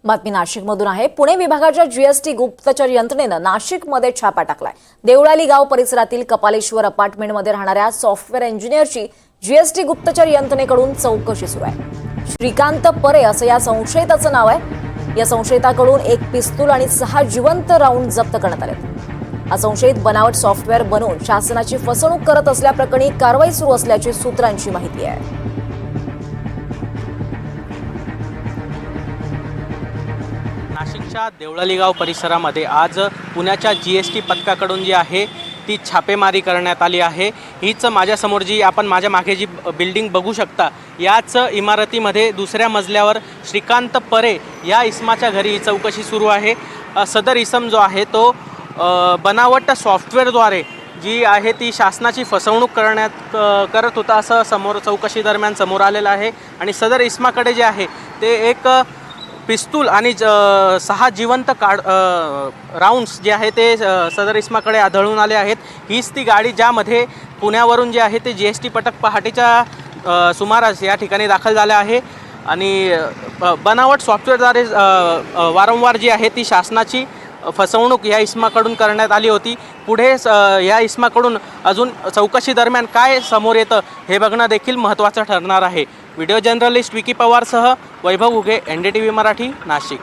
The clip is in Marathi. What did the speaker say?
बातमी नाशिकमधून आहे। पुणे विभागाच्या जीएसटी गुप्तचर यंत्रणेनं नाशिकमध्ये छापा टाकलाय। देवळाली गाव परिसरातील कपालेश्वर अपार्टमेंटमध्ये राहणाऱ्या सॉफ्टवेअर इंजिनियरची जीएसटी गुप्तचर यंत्रणेकडून चौकशी सुरू आहे। श्रीकांत परे असं या संशयिताचं नाव आहे। या संशयिताकडून एक पिस्तूल आणि 6 जिवंत राऊंड जप्त करण्यात आले। हा संशयित बनावट सॉफ्टवेअर बनवून शासनाची फसवणूक करत असल्याप्रकरणी कारवाई सुरू असल्याची सूत्रांची माहिती आहे। नाशिकच्या देवळाली गाव परिसरामध्ये आज पुण्याच्या जीएसटी पथकाकडून जी आहे ती छापेमारी करण्यात आली आहे। हीच माझ्यासमोर जी आपण माझ्या मागे जी बिल्डिंग बघू शकता, याच इमारतीमध्ये दुसऱ्या मजल्यावर श्रीकांत परे या इसमाच्या घरी चौकशी सुरू आहे। सदर इसम जो आहे तो बनावट सॉफ्टवेअरद्वारे जी आहे ती शासनाची फसवणूक करत होता असं चौकशी दरम्यान समोर आलेलं आहे। आणि सदर इसमाकडे जे आहे ते एक पिस्तूल आणि 6 जिवंत राऊंड्स जे आहे ते सदर इसमाकडे आढळून आले आहेत। हीच ती गाडी ज्यामध्ये पुण्यावरून जे आहे ते जीएसटी पथक पहाटेच्या सुमारास या ठिकाणी दाखल झाले आहे। आणि बनावट सॉफ्टवेअरद्वारे वारंवार जी आहे ती शासनाची फसवणूक या इसमाकडून करण्यात आली होती। पुढे या इसमाकडून अजून चौकशी दरम्यान काय समोर येतं हे बघणं देखील महत्त्वाचं ठरणार आहे। व्हिडिओ जर्नलिस्ट विकी पवारसह वैभव उगे, NDTV मराठी, नाशिक।